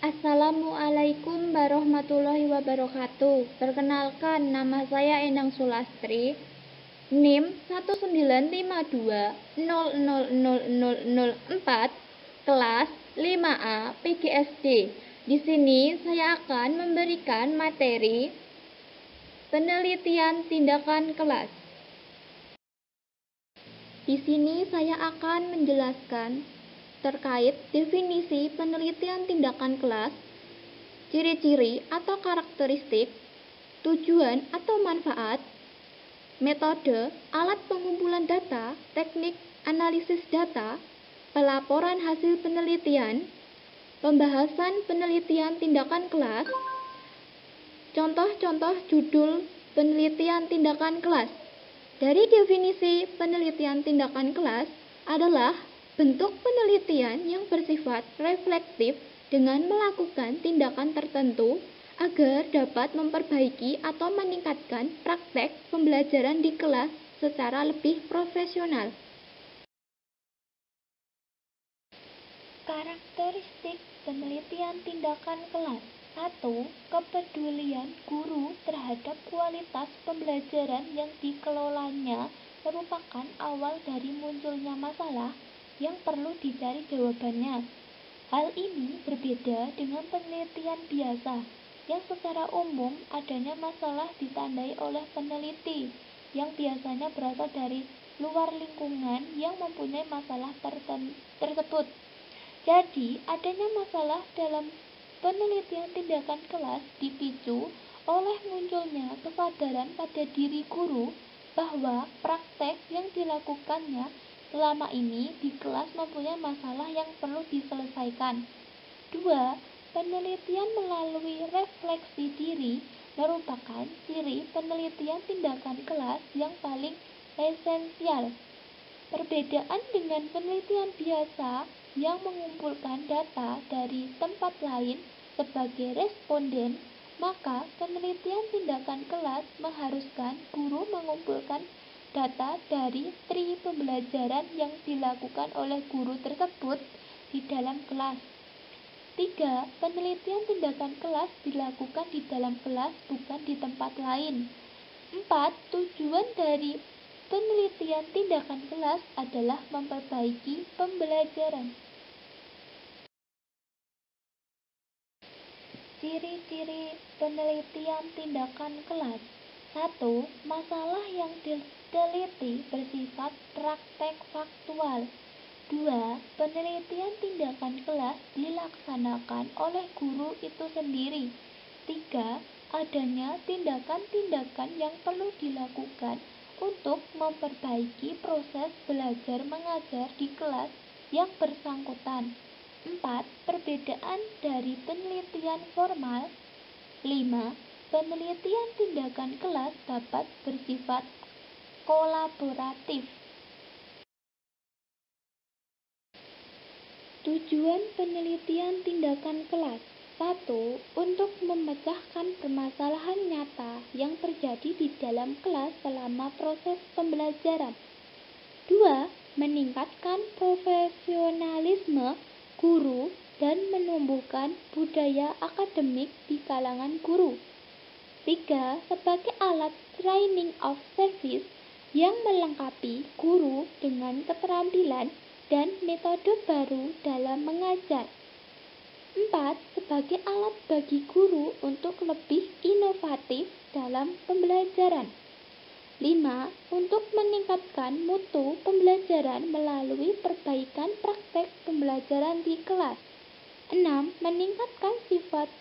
Assalamualaikum warahmatullahi wabarakatuh. Perkenalkan, nama saya Endang Sulastri, NIM 19520000004, kelas 5A PGSD. Di sini saya akan memberikan materi penelitian tindakan kelas. Di sini saya akan menjelaskan terkait definisi penelitian tindakan kelas, ciri-ciri atau karakteristik, tujuan atau manfaat, metode, alat pengumpulan data, teknik analisis data, pelaporan hasil penelitian, pembahasan penelitian tindakan kelas, contoh-contoh judul penelitian tindakan kelas. Dari definisi penelitian tindakan kelas adalah bentuk penelitian yang bersifat reflektif dengan melakukan tindakan tertentu agar dapat memperbaiki atau meningkatkan praktek pembelajaran di kelas secara lebih profesional. Karakteristik penelitian tindakan kelas. 1. Kepedulian guru terhadap kualitas pembelajaran yang dikelolanya merupakan awal dari munculnya masalah yang perlu dicari jawabannya. Hal ini berbeda dengan penelitian biasa, yang secara umum adanya masalah ditandai oleh peneliti, yang biasanya berasal dari luar lingkungan yang mempunyai masalah tersebut. Jadi, adanya masalah dalam penelitian tindakan kelas dipicu oleh munculnya kesadaran pada diri guru bahwa praktek yang dilakukannya selama ini di kelas mempunyai masalah yang perlu diselesaikan. 2. Penelitian melalui refleksi diri merupakan ciri penelitian tindakan kelas yang paling esensial. Perbedaan dengan penelitian biasa yang mengumpulkan data dari tempat lain sebagai responden, maka penelitian tindakan kelas mengharuskan guru mengumpulkan data dari tri pembelajaran yang dilakukan oleh guru tersebut di dalam kelas. 3. Penelitian tindakan kelas dilakukan di dalam kelas, bukan di tempat lain. 4. Tujuan dari penelitian tindakan kelas adalah memperbaiki pembelajaran. Ciri-ciri penelitian tindakan kelas. 1. Masalah yang diteliti bersifat praktek faktual. 2. Penelitian tindakan kelas dilaksanakan oleh guru itu sendiri. 3. Adanya tindakan-tindakan yang perlu dilakukan untuk memperbaiki proses belajar mengajar di kelas yang bersangkutan. 4. Perbedaan dari penelitian formal. 5. Penelitian tindakan kelas dapat bersifat kolaboratif. Tujuan penelitian tindakan kelas. 1. Untuk memecahkan permasalahan nyata yang terjadi di dalam kelas selama proses pembelajaran. 2. Meningkatkan profesionalisme guru dan menumbuhkan budaya akademik di kalangan guru. 3. Sebagai alat training of service yang melengkapi guru dengan keterampilan dan metode baru dalam mengajar. 4. Sebagai alat bagi guru untuk lebih inovatif dalam pembelajaran. 5. Untuk meningkatkan mutu pembelajaran melalui perbaikan praktek pembelajaran di kelas. 6. Meningkatkan sifat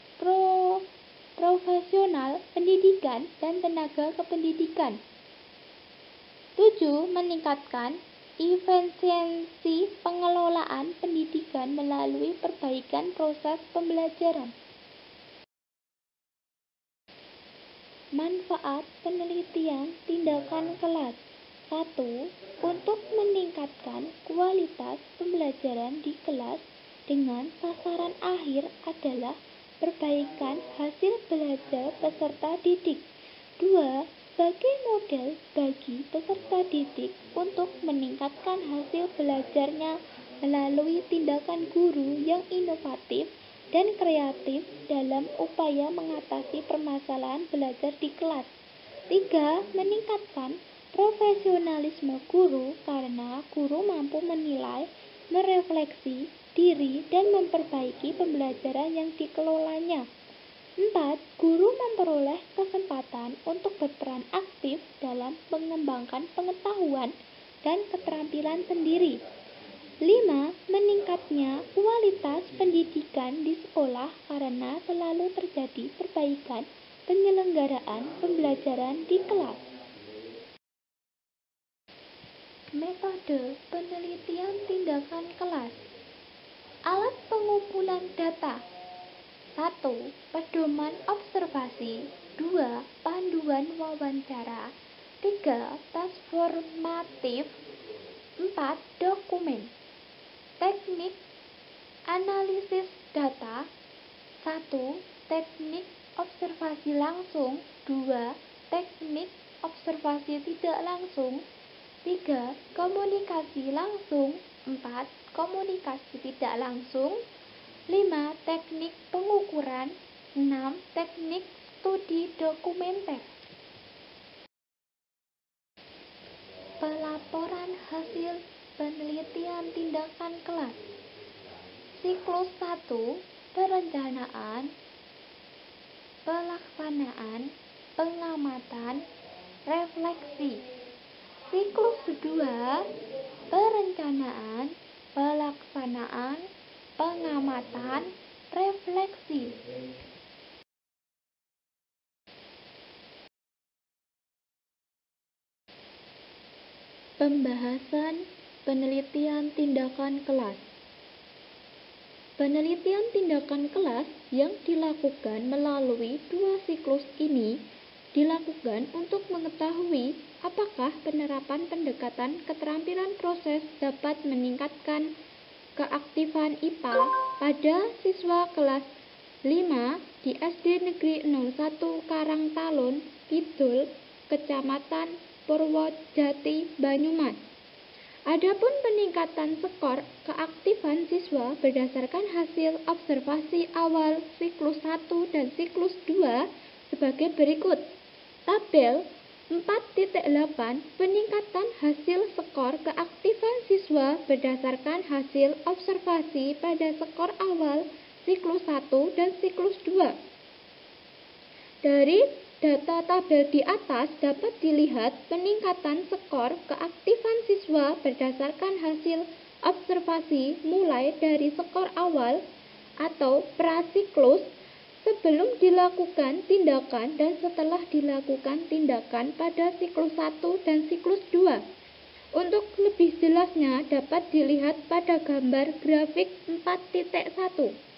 profesional pendidikan dan tenaga kependidikan. 7. Meningkatkan efisiensi pengelolaan pendidikan melalui perbaikan proses pembelajaran. Manfaat penelitian tindakan kelas. 1. Untuk meningkatkan kualitas pembelajaran di kelas dengan sasaran akhir adalah perbaikan hasil belajar peserta didik. 2. Sebagai model bagi peserta didik untuk meningkatkan hasil belajarnya melalui tindakan guru yang inovatif dan kreatif dalam upaya mengatasi permasalahan belajar di kelas. 3. Meningkatkan profesionalisme guru karena guru mampu menilai, merefleksi diri, dan memperbaiki pembelajaran yang dikelolanya. 4. Guru memperoleh kesempatan untuk berperan aktif dalam mengembangkan pengetahuan dan keterampilan sendiri. 5. Meningkatnya kualitas pendidikan di sekolah karena selalu terjadi perbaikan penyelenggaraan pembelajaran di kelas. Metode penelitian tindakan kelas. Alat pengumpulan data. 1. Pedoman observasi. 2. Panduan wawancara. 3. Tes formatif. 4. Dokumen. Teknik analisis data. 1. Teknik observasi langsung. 2. Teknik observasi tidak langsung. 3. Komunikasi langsung. 4. Komunikasi tidak langsung. 5. Teknik pengukuran. 6. Teknik studi dokumenter. Pelaporan hasil penelitian tindakan kelas. Siklus 1. Perencanaan, pelaksanaan, pengamatan, refleksi. Siklus 2. Perencanaan, pelaksanaan, pengamatan, refleksi. Pembahasan penelitian tindakan kelas. Penelitian tindakan kelas yang dilakukan melalui 2 siklus ini dilakukan untuk mengetahui apakah penerapan pendekatan keterampilan proses dapat meningkatkan keaktifan IPA pada siswa kelas 5 di SD Negeri 01 Karangtalun Kidul, Kecamatan Purwodadi, Banyumas. Adapun peningkatan skor keaktifan siswa berdasarkan hasil observasi awal siklus 1 dan siklus 2 sebagai berikut. Tabel 4.8 peningkatan hasil skor keaktifan siswa berdasarkan hasil observasi pada skor awal siklus 1 dan siklus 2. Dari data tabel di atas dapat dilihat peningkatan skor keaktifan siswa berdasarkan hasil observasi mulai dari skor awal atau prasiklus sebelum dilakukan tindakan dan setelah dilakukan tindakan pada siklus 1 dan siklus 2. Untuk lebih jelasnya dapat dilihat pada gambar grafik 4.1.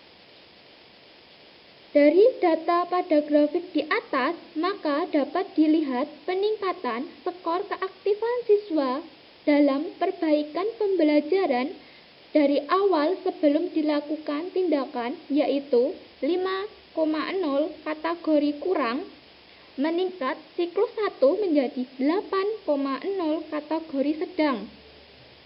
Dari data pada grafik di atas, maka dapat dilihat peningkatan skor keaktifan siswa dalam perbaikan pembelajaran dari awal sebelum dilakukan tindakan, yaitu 5,0 kategori kurang, meningkat siklus 1 menjadi 8,0 kategori sedang,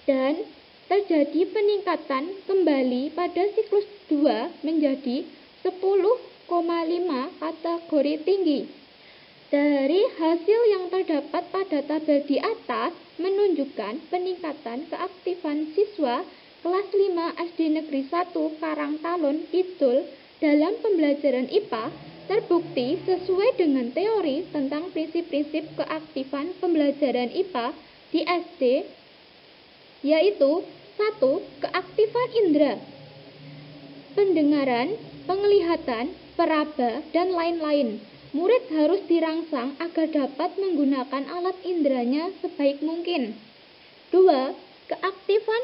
dan terjadi peningkatan kembali pada siklus 2 menjadi 10,5 kategori tinggi. Dari hasil yang terdapat pada tabel di atas menunjukkan peningkatan keaktifan siswa kelas 5 SD Negeri 1 Karangtalun Kidul dalam pembelajaran IPA terbukti sesuai dengan teori tentang prinsip-prinsip keaktifan pembelajaran IPA di SD, yaitu 1. Keaktifan indera, pendengaran, penglihatan, peraba, dan lain-lain. Murid harus dirangsang agar dapat menggunakan alat inderanya sebaik mungkin. 2. Keaktifan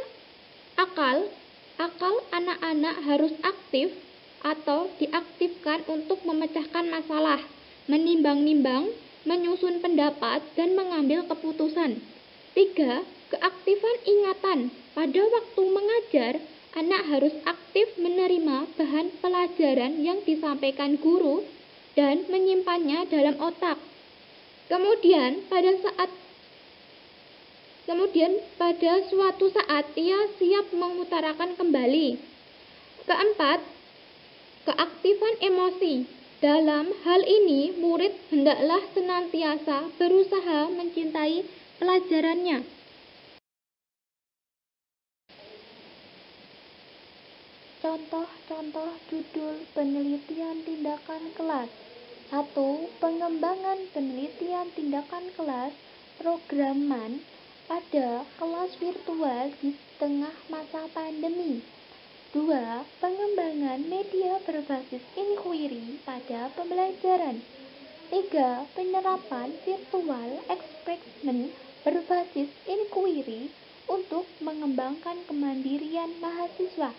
akal. Akal anak-anak harus aktif atau diaktifkan untuk memecahkan masalah, menimbang-nimbang, menyusun pendapat, dan mengambil keputusan. 3. Keaktifan ingatan. Pada waktu mengajar, anak harus aktif menerima bahan pelajaran yang disampaikan guru dan menyimpannya dalam otak. Kemudian pada suatu saat ia siap mengutarakan kembali. 4. Keaktifan emosi. Dalam hal ini, murid hendaklah senantiasa berusaha mencintai pelajarannya. Contoh-contoh judul penelitian tindakan kelas. 1. Pengembangan penelitian tindakan kelas programan pada kelas virtual di tengah masa pandemi. 2. Pengembangan media berbasis inquiry pada pembelajaran. 3. Penyerapan virtual experiment berbasis inquiry untuk mengembangkan kemandirian mahasiswa.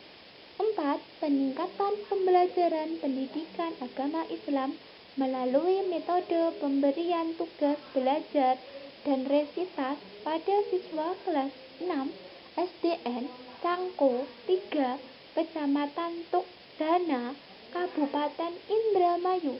4. Peningkatan pembelajaran pendidikan agama Islam melalui metode pemberian tugas belajar dan resitas pada siswa kelas 6 SDN Cangko 3, Kecamatan Tukdana, Kabupaten Indramayu.